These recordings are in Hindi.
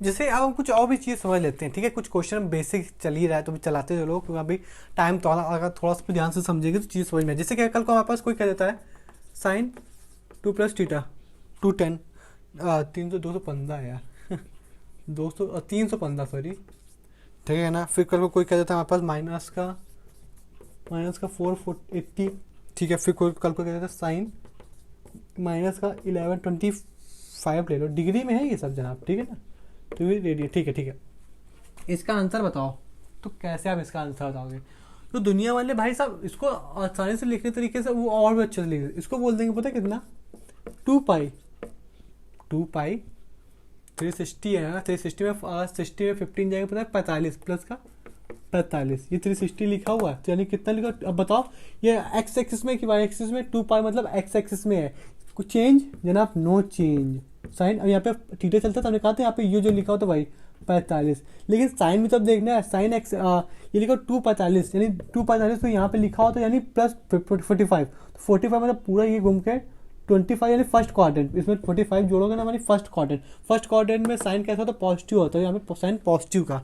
जैसे अब हम कुछ और भी चीज़ समझ लेते हैं, ठीक है। कुछ क्वेश्चन बेसिक चल ही रहा है तो भी चलाते चलो, क्योंकि अभी टाइम थोड़ा, अगर थोड़ा सा ध्यान से समझेंगे तो चीज़ समझ में आए। जैसे कि कल को हमारे पास कोई कह देता है साइन 2 + थीटा 210, 300 215 है यार 315 सॉरी, ठीक है ना। फिर कल को कोई कह देता है हमारे पास माइनस का 480, ठीक है। फिर कोई कल को कह देता है साइन माइनस का 1125 ले लो, डिग्री में है ये सब जनाब, ठीक है ना। तो ये रेडियन, ठीक है ठीक है। इसका आंसर बताओ, तो कैसे आप इसका आंसर बताओगे? तो दुनिया वाले भाई साहब इसको आसानी से लिखने तरीके से वो और भी अच्छे से लिख, इसको बोल देंगे पता है कितना, 2 पाई 360 है ना, 360 में 60 में 15 जाएगा पता है 45 प्लस का 45, ये 360 लिखा हुआ है, तो यानी कितना लिखा? अब बताओ ये एक्स एक्सिस में कि वाई एक्सिस में? 2 पाई मतलब एक्स एक्सिस में है, कुछ चेंज जनाब? No change. साइन, अब यहाँ पे थीटा चलता है तो हमने कहा था यहाँ पे ये जो लिखा हो तो भाई 45, लेकिन साइन भी तब देखना है, साइन एक्स ये लिखा 245 यानी 245, तो यहाँ पे लिखा हो तो यानी प्लस 45, तो 45 मतलब पूरा ये घूम के 25 यानी फर्स्ट क्वाड्रेंट, इसमें 45 जोड़ोगे ना हमारी फर्स्ट क्वाड्रेंट। फर्स्ट क्वाड्रेंट में साइन कैसा होता है? पॉजिटिव होता है, यहाँ पे साइन पॉजिटिव का,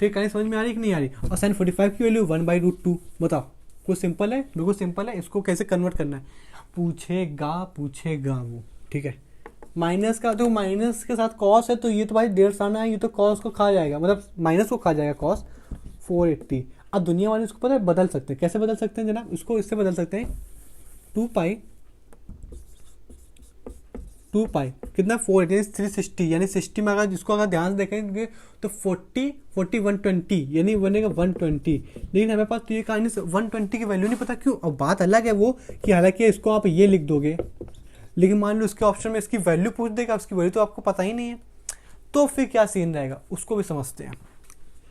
ठीक है। समझ में आ रही कि नहीं आ रही? और साइन 45 की वैल्यू 1/√2, बताओ। कुछ सिंपल है, बिल्कुल सिंपल है। इसको कैसे कन्वर्ट करना है पूछेगा वो, ठीक है। माइनस का, तो माइनस के साथ कॉस है तो ये तो भाई 150 आना है, ये तो कॉस को खा जाएगा, मतलब माइनस को खा जाएगा कॉस 480। अब दुनिया वाले इसको पता है बदल सकते हैं, कैसे बदल सकते हैं जनाब? इसको इससे बदल सकते हैं 2 पाई कितना 480 360, यानी 60 में अगर जिसको अगर ध्यान से देखेंगे तो 40 120 यानी बनेगा 120, लेकिन हमें पास तो ये कहानी 120 की वैल्यू नहीं पता क्यों। अब बात अलग है वो कि हालांकि इसको आप ये लिख दोगे, लेकिन मान लो इसके ऑप्शन में इसकी वैल्यू पूछ देगा, उसकी वैल्यू तो आपको पता ही नहीं है, तो फिर क्या सीन रहेगा उसको भी समझते हैं,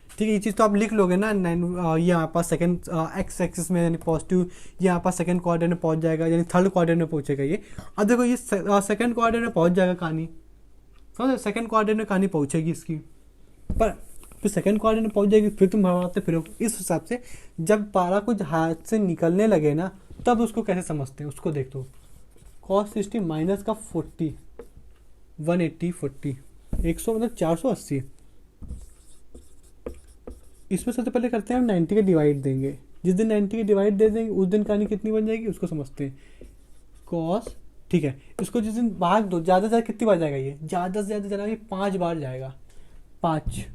ठीक है। ये चीज़ तो आप लिख लोगे ना, ये यहाँ पास सेकंड एक्स एक्सिस में यानी पॉजिटिव, ये यहाँ पास सेकंड क्वाड्रेंट में पहुँच जाएगा, यानी थर्ड क्वाड्रेंट में पहुँचेगा ये। अब देखो ये सेकंड क्वाड्रेंट में पहुँच जाएगा कहानी, समझ, सेकंड क्वाड्रेंट में कहानी पहुँचेगी इसकी, पर फिर सेकंड क्वाड्रेंट में पहुँच जाएगी, फिर तुम भरवाते फिर इस हिसाब से जब पारा कुछ हाथ से निकलने लगे ना, तब उसको कैसे समझते हैं उसको देख दो। कॉस 60 माइनस का 40 180 40 100 मतलब 480, इसमें सबसे पहले करते हैं हम 90 का डिवाइड देंगे, जिस दिन 90 का डिवाइड दे देंगे उस दिन कहानी कितनी बन जाएगी उसको समझते हैं। कॉस, ठीक है, इसको जिस दिन भाग दो, ज़्यादा से ज़्यादा कितनी बार जाएगा ये? ज़्यादा से ज़्यादा जाएगा 5 बार जाएगा, 5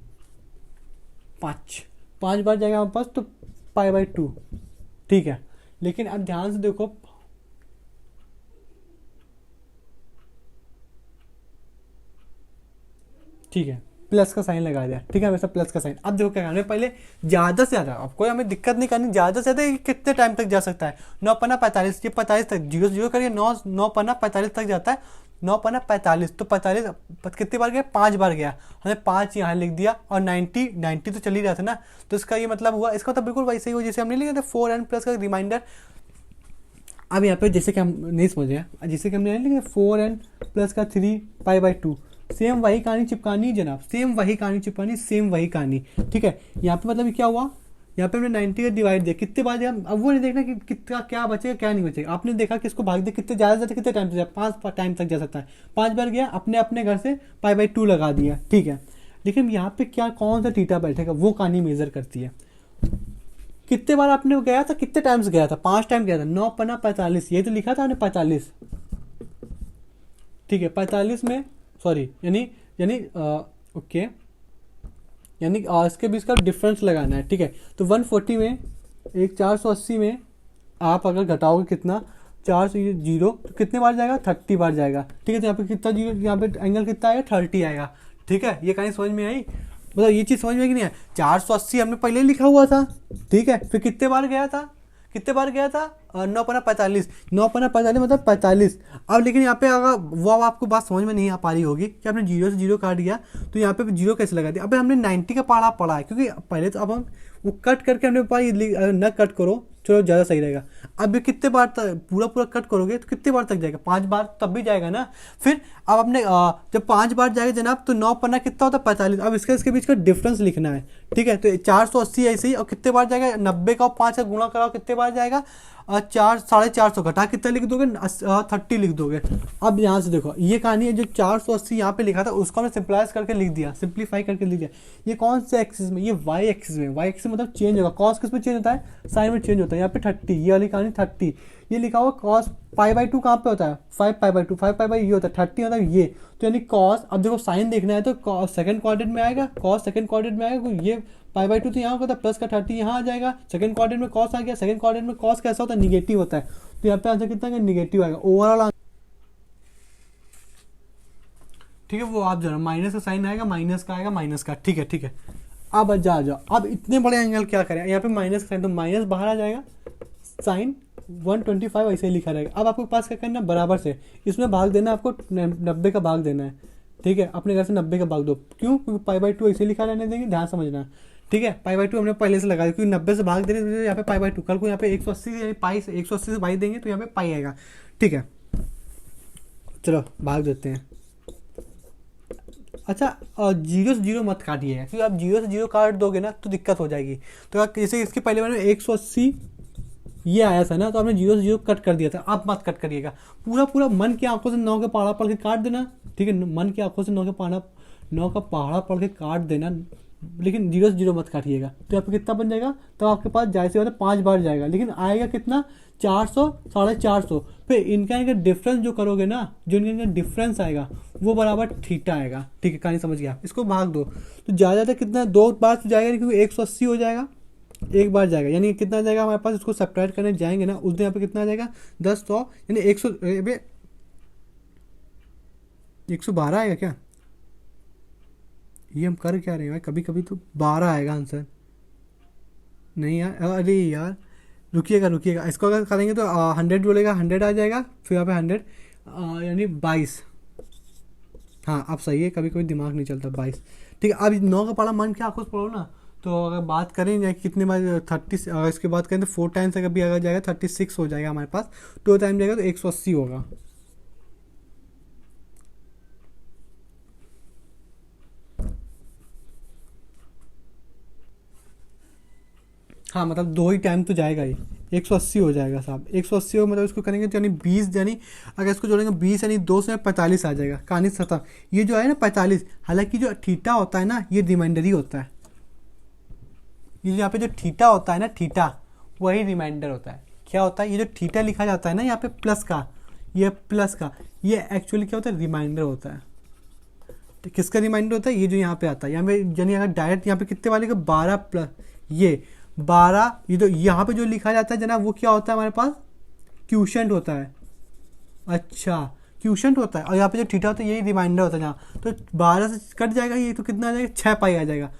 5 5 बार जाएगा हमारे पास, तो π/2, ठीक है। लेकिन अब ध्यान से देखो, ठीक है, प्लस का साइन लगा दिया, ठीक है, वैसा प्लस का साइन। अब देखो क्या करना है, पहले ज़्यादा से ज़्यादा, अब कोई हमें दिक्कत नहीं करनी, ज़्यादा से ज़्यादा कितने टाइम तक जा सकता है? 9×45, ये 45 तक, 0 से 0 करिए, 9×45 तक जाता है, 9×45, तो 45 कितनी बार गया? 5 बार गया, हमने 5 यहाँ लिख दिया, और 90 तो चल ही रहा था ना, तो इसका ये मतलब हुआ, इसका मतलब बिल्कुल वैसे ही हुआ जैसे हमने लिखा था 4n प्लस का रिमाइंडर। अब यहाँ पे जैसे कि हम नहीं समझ रहे, जैसे कि हमने लिखा 4n प्लस का 3π/2, सेम वही कहानी चिपकानी जनाब, सेम वही कहानी चिपकानी, सेम वही कहानी, ठीक है। यहाँ पे मतलब क्या हुआ, यहाँ पे हमने 90 का डिवाइड दिया, कितने बार दिया? अब वो नहीं देखना कि कितना क्या बचेगा क्या नहीं बचेगा, आपने देखा कि इसको भाग दिया, कितने ज़्यादा से ज़्यादा कितने टाइम से जाए? 5 टाइम तक जा सकता है, 5 बार गया, अपने अपने घर से π/2 लगा दिया, ठीक है। लेकिन यहाँ पे क्या, कौन सा थीटा बैठेगा वो कहानी मेजर करती है। कितने बार आपने गया था, कितने टाइम्स गया था? 5 टाइम गया था, 9×45, ये तो लिखा था हमने 45, ठीक है। 45 में सॉरी यानी ओके, यानी इसके बीच का डिफरेंस लगाना है, ठीक है। तो 140 में एक 480 में आप अगर घटाओगे कितना, 4 से 0, तो कितने बार जाएगा? 30 बार जाएगा, ठीक है। तो यहाँ पे कितना जीरो, यहाँ पे एंगल कितना आएगा? 30 आएगा, ठीक है। ये कहानी समझ में आई? मतलब ये चीज़ समझ में कि नहीं है? 480 हमने पहले लिखा हुआ था, ठीक है। फिर कितने बार गया था? 9×45, 9×45 मतलब 45। अब लेकिन यहाँ पे अगर वो आपको बात समझ में नहीं आ पा रही होगी कि आपने 0 से 0 काट दिया, तो यहाँ पे 0 कैसे लगा दिया? अब हमने 90 का पढ़ा है, क्योंकि पहले तो अब हम वो कट करके हमने पाई न कट करो, चलो ज़्यादा सही रहेगा। अब ये कितने बार तक पूरा पूरा कट करोगे तो कितने बार तक जाएगा, 5 बार तब भी जाएगा ना। फिर अब आपने जब 5 बार जाएगा जनाब तो 9 पन्ना कितना होता है 45। अब इसके बीच का डिफरेंस लिखना है, ठीक है। तो 480 ऐसे ही, और कितने बार जाएगा 90 का 5 का गुणा कराओ कितने बार जाएगा 450 घटा कितना लिख दोगे 30 लिख दोगे। अब यहाँ से देखो ये कहानी है, जो 480 यहाँ पे लिखा था उसको हमने सिंप्लाइज करके लिख दिया, सिंप्लीफाई करके लिख दिया। ये कौन से एक्सिस में, ये वाई एक्सिस में। वाई एक्सिस मतलब चेंज होगा, कॉस किस में चेंज होता है, साइन में चेंज होता है। यहाँ पे 30, ये वाली कहानी 30, ये लिखा हुआ कॉस π/2 कहाँ पे होता है 5π/2, 5π ये होता है 30 होता है ये। तो यानी कॉस, अब देखो साइन देखना है तो सेकंड क्वाड्रेंट में आएगा, कॉस सेकंड क्वाड्रेंट में आएगा, ये π/2 तो यहाँ होता है, प्लस का 30 यहाँ आ जाएगा। सेकंड क्वाड्रेंट में कॉस आ गया, सेकंड क्वाड्रेंट में कॉस कैसा होता है निगेटिव होता है, तो यहाँ पे आंसर कितना है निगेटिव आएगा ओवरऑल, ठीक है। वो आप जरा माइनस का साइन आएगा, माइनस का आएगा, माइनस का, ठीक है ठीक है। अब जाओ अब इतने बड़े एंगल क्या करें, यहाँ पे माइनस का साइन तो माइनस बाहर आ जाएगा, साइन 125 ऐसे ही लिखा रहेगा। अब आपको पास क्या करना है बराबर से, इसमें भाग देना आपको 90 का भाग देना है, ठीक है। अपने घर से 90 का भाग दो, क्यों, क्योंकि π/2 ऐसे लिखा रहने देंगे, ध्यान समझना, ठीक है। π/2 हमने पहले से लगा दिया क्योंकि 90 से भाग दे रहे हैं, यहाँ पे π/2, कल को यहाँ पे 180 पाई से 180 से भाग देंगे तो यहाँ पे पाई आएगा, ठीक है। चलो भाग देते हैं। अच्छा, और 0 से 0 मत काटिएगा, क्योंकि आप 0 से 0 काट दोगे ना तो दिक्कत हो जाएगी। तो आप जैसे इसके पहले बार में 180 ये आया था ना, तो आपने 0 से 0 कट कर दिया था, आप मत कट करिएगा, पूरा पूरा मन की आंखों से 9 का पहाड़ा पढ़ के काट देना, ठीक है। मन की आंखों से 9 का पहाड़ा पढ़ के काट देना, लेकिन 0 से 0 मत काटिएगा। तो यहाँ पे कितना बन जाएगा, तो आपके पास जायसे बात है 5 बार जाएगा, लेकिन आएगा कितना 400, 450। फिर इनका डिफरेंस जो करोगे ना, जो इनका डिफरेंस आएगा वो बराबर थीटा आएगा, ठीक है। कहानी समझ गया, इसको भाग दो तो ज़्यादा कितना 2 बार तो जाएगा, क्योंकि 180 हो जाएगा, एक बार जाएगा, यानी कितना जाएगा हमारे पास, उसको सब्ट्रैक्ट करने जाएंगे ना उस दिन यहाँ पे कितना आ जाएगा 10, 100 यानी 112 आएगा क्या, ये हम कर क्या रहे हैं भाई, कभी कभी तो 12 आएगा आंसर, नहीं यार, अरे यार रुकिएगा, इसको अगर करेंगे तो 100 बोलेगा 100 आ जाएगा, फिर यहाँ पे 100 यानी 22, हाँ अब सही है, कभी कभी दिमाग नहीं चलता 22, ठीक है। अब 9 का पढ़ा मन के आंखों से पढ़ो ना, तो अगर बात करें या कितने बार 30, अगर इसके बात करें तो 4 टाइम्स अगर भी अगर जाएगा 36 हो जाएगा हमारे पास, 2 टाइम जाएगा तो 180 होगा। हाँ मतलब 2 ही टाइम तो जाएगा ही, 180 हो जाएगा साहब, 180 हो मतलब इसको करेंगे तो यानी 20, यानी अगर इसको जोड़ेंगे 20 यानी 2 से 45 आ जाएगा, कहानी खत्म। ये जो है ना 45, हालांकि जो थीटा होता है ना ये रिमाइंडर ही होता है, ये यहाँ पे जो थीटा होता है ना, थीटा वही रिमाइंडर होता है। क्या होता है, ये जो थीटा लिखा जाता है ना यहाँ पे प्लस का, ये प्लस का, ये एक्चुअली क्या होता है रिमाइंडर होता है। तो किसका रिमाइंडर होता है, ये जो यहाँ पे आता है, यहाँ पे यानी अगर डायरेक्ट यहाँ पे कितने वाले का 12 प्लस ये 12, ये तो यहाँ पे जो लिखा जाता है जनाब वो क्या होता है हमारे पास क्यूशेंट होता है, अच्छा क्यूशेंट होता है। और यहाँ पे जो थीटा होता है यही रिमाइंडर होता है यहाँ, तो 12 से कट जाएगा ये, तो कितना आ जाएगा 6 पाई आ जाएगा,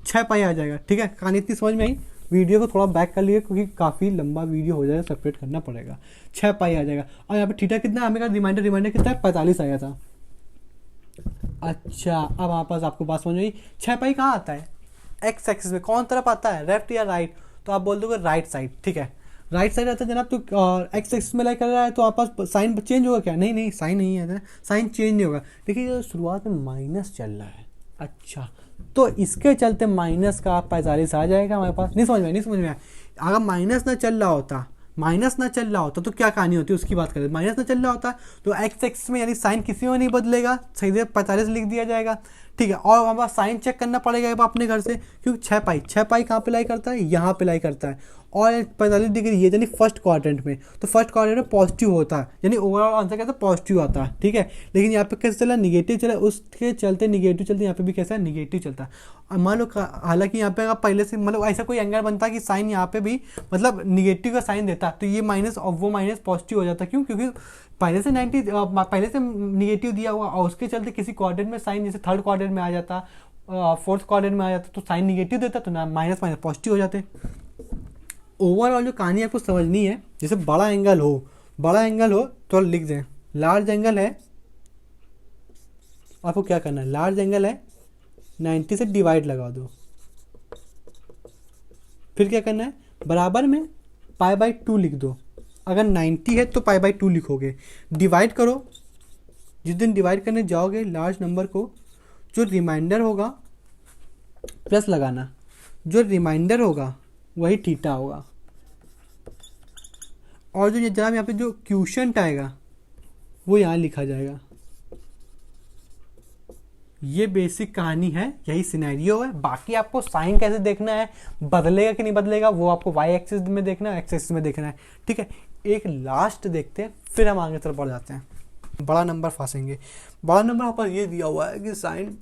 6 पाई आ जाएगा, ठीक है। कहानी इतनी समझ में आई, वीडियो को थोड़ा बैक कर लिए क्योंकि काफ़ी लंबा वीडियो हो जाएगा, सेपरेट करना पड़ेगा। 6 पाई आ जाएगा, और यहाँ पे थीटा कितना हमें का रिमाइंडर कितना है 45 आया था। अच्छा अब वहाँ पास आपको बात समझ में आई, 6 पाई कहाँ आता है, एक्स एक्सिस में कौन तरफ आता है, लेफ्ट या राइट, तो आप बोल दोगे राइट साइड, ठीक है। राइट साइड आता है जनाब, तो एक्स एक्सिस में लाई कर रहा है तो आपके पास साइन चेंज होगा क्या, नहीं साइन नहीं है, साइन चेंज नहीं होगा। देखिए शुरुआत में माइनस चल रहा है, अच्छा तो इसके चलते माइनस का 45 आ जाएगा हमारे पास। नहीं समझ में आया, अगर माइनस ना चल रहा होता तो क्या कहानी होती है उसकी बात करें। माइनस ना चल रहा होता तो एक्स एक्सिस में यानी साइन किसी में नहीं बदलेगा, सही से 45 लिख दिया जाएगा, ठीक है। और हमारे पास साइन चेक करना पड़ेगा अपने घर से, क्योंकि 6 पाई कहाँ पे लाई करता है, यहाँ पे लाई करता है, और 45 डिग्री ये यानी फर्स्ट क्वाड्रेंट में, तो फर्स्ट क्वाड्रेंट में पॉजिटिव होता है, यानी ओवरऑल आंसर कैसा पॉजिटिव आता है, ठीक है। लेकिन यहाँ पे कैसे चला निगेटिव चला, उसके चलते निगेटिव चलते, यहाँ पे भी कैसा निगेटिव चलता है। और मान लो हालांकि यहाँ पे अगर पहले से मतलब ऐसा कोई एंगल बनता है कि साइन यहाँ पे भी मतलब निगेटिव का साइन देता, तो ये माइनस और वो माइनस पॉजिटिव हो जाता, क्यों, क्योंकि पहले से निगेटिव दिया हुआ, और उसके चलते किसी क्वाड्रेंट में साइन जैसे थर्ड क्वाड्रेंट में आ जाता, फोर्थ क्वाड्रेंट में आ जाता, तो साइन निगेटिव देता, तो ना माइनस पॉजिटिव हो जाते। ओवरऑल जो कहानी आपको समझनी है, जैसे बड़ा एंगल हो तो लिख दें लार्ज एंगल है, आपको क्या करना है, लार्ज एंगल है 90 से डिवाइड लगा दो, फिर क्या करना है, बराबर में पाई बाई 2 लिख दो। अगर 90 है तो पाई बाई 2 लिखोगे। डिवाइड करो, जिस दिन डिवाइड करने जाओगे लार्ज नंबर को, जो रिमाइंडर होगा प्लस लगाना, जो रिमाइंडर होगा वही थीटा होगा, और जो ये जनाब यहाँ पे जो क्वोशिएंट आएगा वो यहाँ लिखा जाएगा। ये बेसिक कहानी है, यही सिनेरियो है। बाकी आपको साइन कैसे देखना है, बदलेगा कि नहीं बदलेगा, वो आपको वाई एक्सिस में देखना है, एक्स एक्सिस में देखना है, ठीक है। एक लास्ट देखते हैं, फिर हम आगे तरफ बढ़ जाते हैं। बड़ा नंबर फंसेंगे। बड़ा नंबर यहाँ पर ये दिया हुआ है कि साइन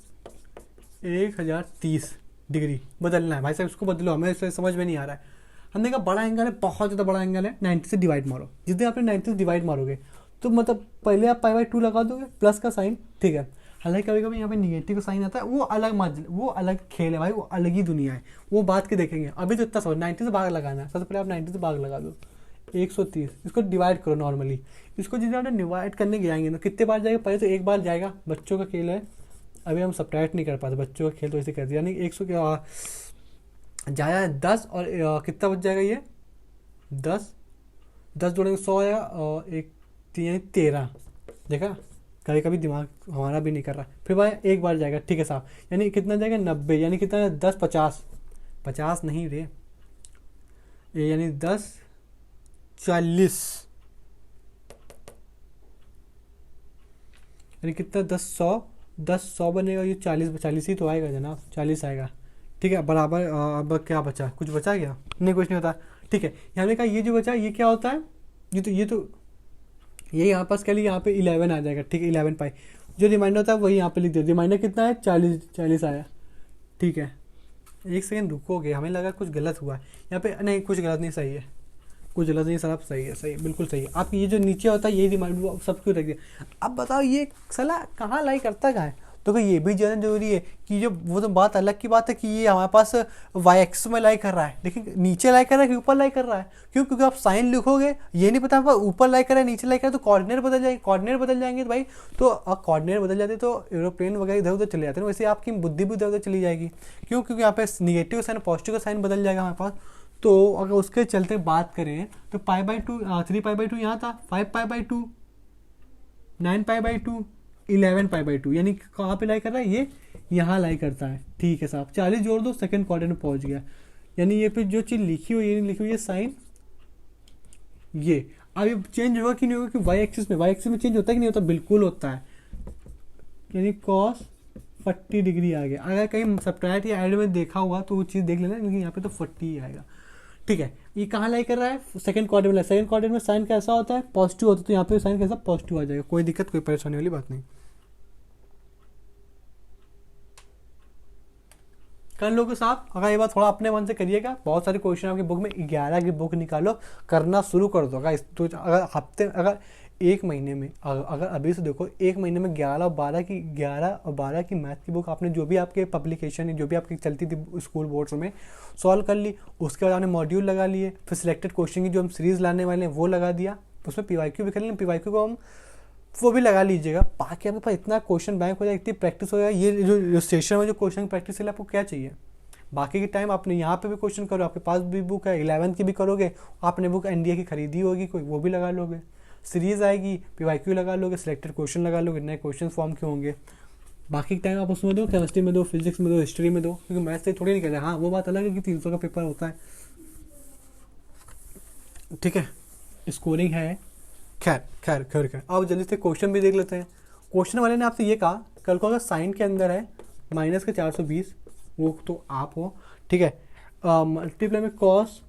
1030 डिग्री बदलना है। भाई साहब इसको बदलो, हमें इसे समझ में नहीं आ रहा है। हमने कहा बड़ा एंगल है, बहुत ज़्यादा बड़ा एंगल है, 90 से डिवाइड मारो। जिस दिन आपने 90 से डिवाइड मारोगे तो मतलब पहले आप पाई बाई 2 लगा दोगे, प्लस का साइन, ठीक है। हालांकि कभी कभी यहाँ पे निगेटिव का साइन आता है, वो अलग खेल है भाई, वो अलग ही दुनिया है, वो बात के देखेंगे। अभी तो इतना समझ, 90 से भाग लगाना है। सबसे पहले आप 90 से भाग लगा दो, 130। इसको डिवाइड करो नॉर्मली। इसको जिस आपने डिवाइड करने जाएंगे ना, कितने बार जाएगा, पहले तो एक बार जाएगा। बच्चों का खेल है, अभी हम सब्ट्रैक्ट नहीं कर पाते, बच्चों का खेल तो ऐसे कर दिया। यानी 100 जाया 10 और कितना बच जाएगा ये 10 जोड़ेंगे 100 आएगा, और एक 13। देखा, कभी कभी दिमाग हमारा भी नहीं कर रहा। फिर भाई एक बार जाएगा, ठीक है साहब, यानी कितना जाएगा 90, यानी कितना 10 50 नहीं रे, यानी 10 40, यानी कितना 10 100 बनेगा। ये 40 ही तो आएगा जनाब, 40 आएगा, ठीक है। बराबर अब क्या बचा, कुछ बचा क्या, नहीं कुछ नहीं होता, ठीक है। यहाँ ने कहा ये जो बचा ये क्या होता है, ये यहाँ पास कह ली, यहाँ पे 11 आ जाएगा, ठीक है। 11 पाई जो रिमाइंडर होता है वही यहाँ पे लिख दो। रिमाइंडर कितना है, 40 आया, ठीक है। एक सेकंड रुकोगे, हमें लगा कुछ गलत हुआ है यहाँ पे, नहीं कुछ गलत नहीं, सही है, कुछ गलत नहीं सर, आप सही है, सही बिल्कुल सही है। आप ये जो नीचे होता है ये रिमाइंडर सब क्यों रख दिया। अब बताओ ये साला कहाँ लाई करता कहाँ है। तो ये भी जानना जरूरी है कि जो वो तो बात अलग की बात है कि ये हमारे पास वाई एक्स में लाई कर रहा है, लेकिन नीचे लाई कर रहा है कि ऊपर लाई कर रहा है। क्यों, क्योंकि आप साइन लिखोगे ये नहीं पता ऊपर लाई कर रहा है नीचे लाई कर रहा है, तो कोऑर्डिनेट बदल जाएंगे। कोऑर्डिनेट बदल जाएंगे तो भाई, तो कोऑर्डिनेट बदल जाते तो एरोप्लेन वगैरह इधर उधर चले जाते हैं, वैसे आपकी बुद्धि भी इधर उधर चली जाएगी। क्यों, क्योंकि यहाँ पे निगेटिव साइन पॉजिटिव का साइन बदल जाएगा हमारे पास। तो अगर उसके चलते बात करें तो पाई बाई 2 3 पाई बाई 2 यहाँ था, 5 pi by 2 9 pi by 2 11 pi by 2, यानी कहाँ पे लाई कर रहा है, ये यहाँ लाई करता है, ठीक है साहब। 40 जोड़ दो, सेकंड क्वाड्रेंट में पहुंच गया। यानी ये पे जो चीज़ लिखी हुई है, लिखी हुई है साइन ये। अब ये चेंज होगा कि नहीं होगा कि वाई एक्सिस में चेंज होता है कि नहीं होता, बिल्कुल होता है। यानी कॉस 40 डिग्री आ गया। अगर कहीं सब्ट्रैक्ट या ऐड में देखा हुआ तो वो चीज़ देख लेना, लेकिन यहाँ पे तो 40 ही आएगा, ठीक है। ये कहाँ लाई कर रहा है, सेकंड क्वाड्रेंट में। सेकंड क्वाड्रेंट में साइन कैसा होता है, पॉजिटिव होता है, तो यहाँ पे साइन कैसा पॉजिटिव आ जाएगा। कोई दिक्कत, कोई परेशानी वाली बात नहीं। कर लोगे साहब, अगर ये बात थोड़ा अपने मन से करिएगा। बहुत सारे क्वेश्चन आपकी बुक में, 11 की बुक निकालो, करना शुरू कर दो। अगर एक महीने में, अगर अभी से देखो, एक महीने में 11 और 12 की मैथ की बुक आपने जो भी आपके पब्लिकेशन, जो भी आपकी चलती थी स्कूल बोर्ड्स में, सॉल्व कर ली। उसके बाद आपने मॉड्यूल लगा लिए, फिर सिलेक्टेड क्वेश्चन की जो हम सीरीज लाने वाले हैं वो लगा दिया। उसमें PYQ भी कर लें, PYQ को हम वो भी लगा लीजिएगा। बाकी आपके पास इतना क्वेश्चन बैंक हो जाएगा, इतनी प्रैक्टिस हो जाएगा। ये जो सेशन में जो क्वेश्चन प्रैक्टिस के लिए आपको क्या चाहिए, बाकी के टाइम आपने यहाँ पे भी क्वेश्चन करो, आपके पास भी बुक है, 11th की भी करोगे, आपने बुक NDA की खरीदी होगी कोई, वो भी लगा लोगे। सीरीज आएगी, PYQ लगा लोगे, सिलेक्टेड क्वेश्चन लगा लोगे, नए क्वेश्चन फॉर्म के होंगे। बाकी के टाइम आप उसमें दो, केमिस्ट्री में दो, फिजिक्स में दो, हिस्ट्री में दो, क्योंकि मैथ्स से थोड़ी नहीं कहते। हाँ वो बात अलग है कि 300 का पेपर होता है, ठीक है, स्कोरिंग है। खैर अब जल्दी से क्वेश्चन भी देख लेते हैं। क्वेश्चन वाले ने आपसे ये कहा, कल को अगर साइन के अंदर है माइनस के 420, वो तो आप हो, ठीक है। मल्टीप्लाई में कॉस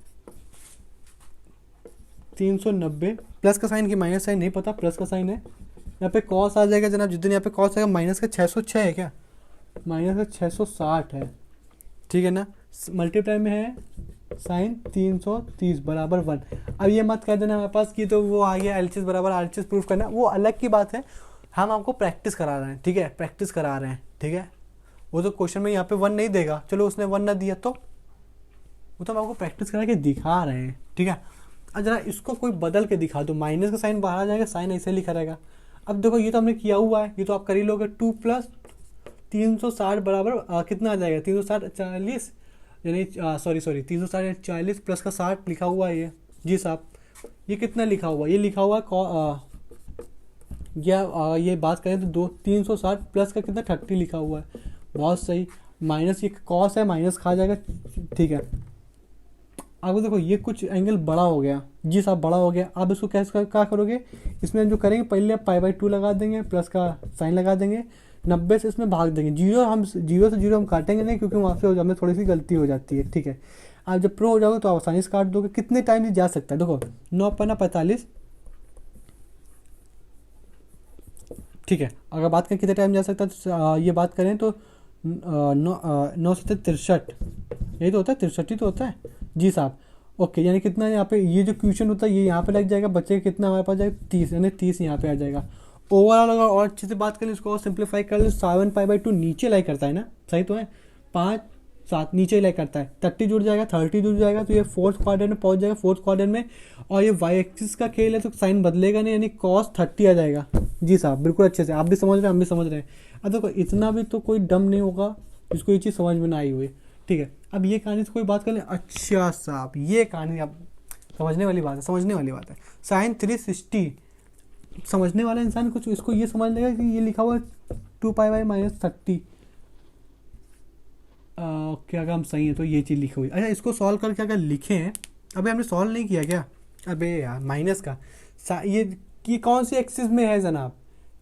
390, प्लस का साइन की माइनस साइन नहीं पता, प्लस का साइन है। यहाँ पे कॉस आ जाएगा जनाब, जिस दिन यहाँ पे कॉस आएगा माइनस का 606 है क्या, माइनस का 660 है, ठीक है ना। मल्टीप्लाई में है साइन 330 बराबर 1। अब ये मत कह देना हमारे पास कि तो वो आ गया LHS बराबर RHS प्रूफ करना, वो अलग की बात है। हम आपको प्रैक्टिस करा रहे हैं, ठीक है, प्रैक्टिस करा रहे हैं, ठीक है। वो तो क्वेश्चन में यहाँ पे 1 नहीं देगा, चलो उसने 1 ना दिया तो वो तो हम आपको प्रैक्टिस करा के दिखा रहे हैं, ठीक है। अब जरा इसको कोई बदल के दिखा दो, माइनस का साइन बाहर आ जाएगा, साइन ऐसे लिखा रहेगा। अब देखो ये तो हमने किया हुआ है, ये तो आप कर ही लोगे। 2 + 360 बराबर कितना आ जाएगा, 360 40 यानी सॉरी 340 प्लस का 60 लिखा हुआ है ये। जी साहब, ये कितना लिखा हुआ है? ये लिखा हुआ है ये बात करें तो 360 प्लस का कितना 30 लिखा हुआ है। बहुत सही। माइनस ये कॉस है, माइनस खा जाएगा, ठीक है। अब देखो ये कुछ एंगल बड़ा हो गया। जी साहब बड़ा हो गया। अब इसको कैसे क्या करोगे? इसमें जो करेंगे पहले पाई/2 लगा देंगे, प्लस का साइन लगा देंगे, 90 से इसमें भाग देंगे। जीरो से जीरो हम काटेंगे नहीं, क्योंकि वहाँ से हमें थोड़ी सी गलती हो जाती है, ठीक है। आप जब प्रो हो जाओगे तो आप आसानी से काट दोगे। कितने टाइम से जा सकता है? देखो 9×45, ठीक है। अगर बात करें कितने टाइम जा सकता है तो ये बात करें तो 9×7 = 63, यही तो होता है, 63 ही तो होता है। जी साहब ओके। यानी कितना यहाँ पे ये जो क्वेश्चन होता है ये यहाँ पे लग जाएगा, बच्चे कितना हमारे पास जाएगा 30, यानी 30 यहाँ पे आ जाएगा। ओवरऑल अगर और अच्छे से बात करें इसको और सिंप्लीफाई कर ले, 7π/2 नीचे लाई करता है ना, सही तो है। 5 7 नीचे लाई करता है, 30 जुड़ जाएगा, 30 जुड़ जाएगा, तो ये फोर्थ क्वाड्रेंट में पहुंच जाएगा, फोर्थ क्वाड्रेंट में। और ये वाई एक्सिस का खेल है तो साइन बदलेगा नहीं, यानी cos 30 आ जाएगा। जी साहब बिल्कुल अच्छे से, आप भी समझ रहे हैं, हम भी समझ रहे हैं। अब देखो इतना भी तो कोई डम नहीं होगा जिसको ये चीज़ समझ में ना आई हुई, ठीक है। अब ये कहानी से कोई बात कर ले। अच्छा साहब ये कहानी अब समझने वाली बात है, समझने वाली बात है। साइन 360, समझने वाला इंसान कुछ इसको ये समझ लेगा कि ये लिखा हुआ है 2π/-30। क्या अगर हम सही है तो ये चीज़ लिखी हुई। अच्छा इसको सॉल्व करके अगर लिखे हैं, अबे हमने सॉल्व नहीं किया क्या? अबे यार माइनस का ये कौन सी एक्सिस में है जनाब?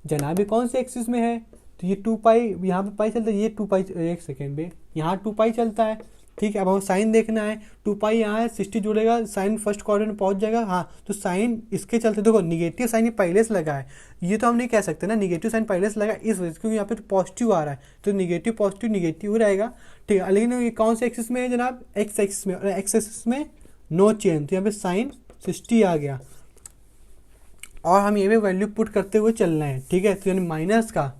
जनाब ये कौन सी एक्सिस में है? तो ये 2π यहाँ पे पाई चलता है, ये 2π, एक सेकेंड पे, यहाँ 2π चलता है, ठीक है। अब हमें साइन देखना है, 2π यहाँ है, 60 जुड़ेगा, साइन फर्स्ट क्वाड्रेंट में पहुंच जाएगा। हाँ तो साइन इसके चलते देखो निगेटिव साइन ये पहले से लगा है, ये तो हम नहीं कह सकते ना निगेटिव साइन पहले से लगा इस वजह से, क्योंकि यहाँ पे तो पॉजिटिव आ रहा है, तो निगेटिव पॉजिटिव निगेटिव रहेगा, ठीक है। लेकिन ये कौन से एक्सिस में है जनाब? एक्स एक्सिस में, और एक्स एक्सिस में नो चेंज, तो यहाँ पे साइन 60 आ गया। और हम ये भी वैल्यू पुट करते हुए चल रहे हैं, ठीक है। तो यानी माइनस का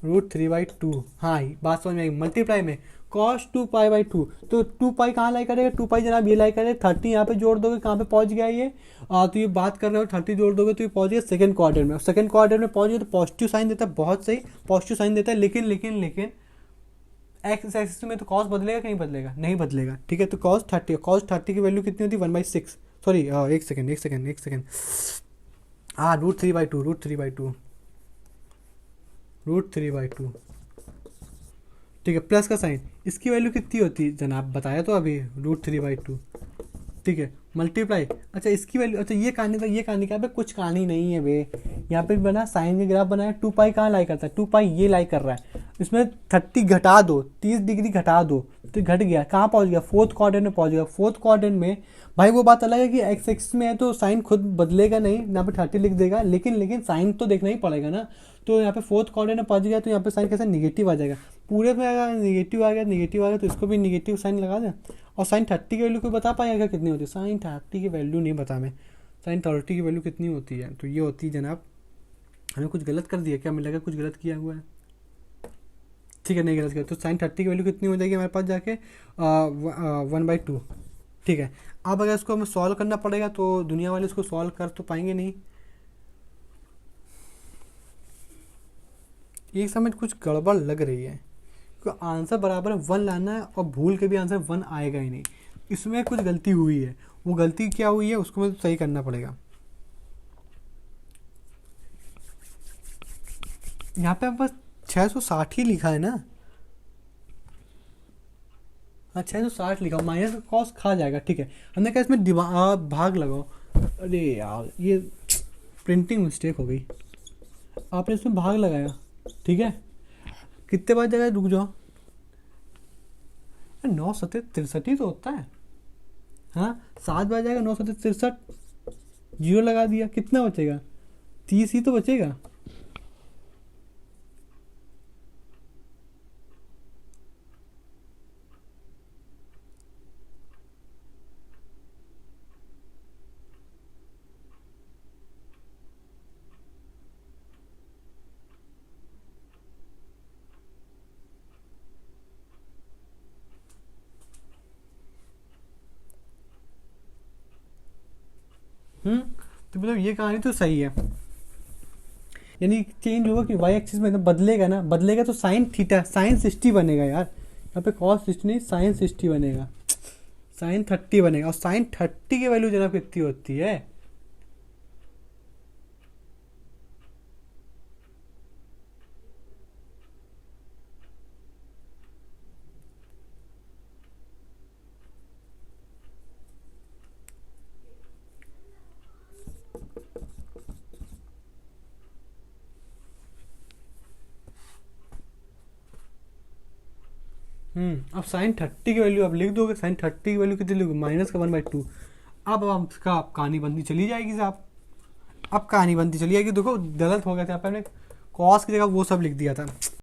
√3/2, हाँ बात समझ में आई। मल्टीप्लाई में cos 2π/2, तो 2π कहाँ लाई करेगा? 2π जनाब ये लाई करेगा, 30 यहाँ पे जोड़ दोगे, कहाँ पे पहुँच गया ये? तो ये बात कर रहे हो 30 जोड़ दोगे तो ये पहुँच गया सेकंड क्वाड्रेंट में। सेकंड क्वाड्रेंट में पहुँच गया तो पॉजिटिव साइन देता है, बहुत सही पॉजिटिव साइन देता है। लेकिन एक्स एक्सिस में तो cos बदलेगा कि नहीं बदलेगा? नहीं बदलेगा, ठीक है। तो cos 30 की वैल्यू कितनी होती है? 1/6, सॉरी एक सेकेंड, हाँ √3/2, ठीक है। प्लस का साइन, इसकी वैल्यू कितनी होती है जनाब? बताया तो अभी √3/2, ठीक है। मल्टीप्लाई, अच्छा इसकी वैल्यू, अच्छा ये कहानी का कुछ कहानी नहीं है बे। यहाँ पे बना साइन के ग्राफ बनाया, 2π कहाँ लाई करता है? 2π ये लाई कर रहा है, इसमें 30 घटा दो, 30 डिग्री घटा दो तो घट गया, कहाँ पहुँच गया? फोर्थ क्वाड्रेंट में पहुँच गया। फोर्थ क्वाड्रेंट में भाई वो बात अलग है कि एक्स एक्सिस में है तो साइन खुद बदलेगा नहीं, यहाँ पे 30 लिख देगा, लेकिन साइन तो देखना ही पड़ेगा ना। तो यहाँ पे फोर्थ क्वाड्रेंट में पहुँच गया तो यहाँ पे साइन कैसे निगेटिव आ जाएगा? पूरे में अगर निगेटिव आ गया तो इसको भी निगेटिव साइन लगा दें। और साइन 30 की वैल्यू कोई बता पाएगा कितनी होती है? साइन 30 की वैल्यू नहीं बता मैं, साइन 30 की वैल्यू कितनी होती है? तो ये होती है जनाब, हमें कुछ गलत कर दिया क्या? हमें लगा कुछ गलत किया हुआ है, ठीक है, नहीं गलत किया। तो साइन 30 की वैल्यू कितनी हो जाएगी हमारे पास जाके? 1/2, ठीक है। अब अगर इसको हमें सॉल्व करना पड़ेगा तो दुनिया वाले इसको सॉल्व कर तो पाएंगे नहीं, एक समय कुछ गड़बड़ लग रही है, क्योंकि आंसर बराबर 1 लाना है और भूल के भी आंसर 1 आएगा ही नहीं। इसमें कुछ गलती हुई है, वो गलती क्या हुई है उसको मुझे सही करना पड़ेगा। यहाँ पे बस 660 ही लिखा है ना? हाँ 660 लिखा, माइनस का कॉस खा जाएगा, ठीक है। हमने कहा इसमें भाग लगाओ, अरे यार ये प्रिंटिंग मिस्टेक हो गई। आपने इसमें भाग लगाया, ठीक है। कितने बार जगह रुक जाओ, 9×7 = 63 तो होता है, हाँ 7 बार जाएगा, 9×7 = 63, जीरो लगा दिया, कितना बचेगा? 30 ही तो बचेगा। तो मतलब ये कहानी तो सही है, यानी चेंज होगा कि वाई एक्सिस में तो बदलेगा ना, बदलेगा तो साइन थीटा, साइन 60 बनेगा यार। यहाँ पे कॉस 60 नहीं साइन 60 बनेगा, साइन 30 बनेगा। और साइन 30 की वैल्यू जनाब कितनी होती है? अब साइन 30 की वैल्यू आप लिख दोगे, साइन 30 की वैल्यू कितनी लिखोगे? माइनस का 1/2। अब आपका आप कहानी बनती चली जाएगी साहब, अब कहानी बनती चली जाएगी। देखो गलत हो गया था, यहाँ पे हमने कॉस की जगह वो सब लिख दिया था।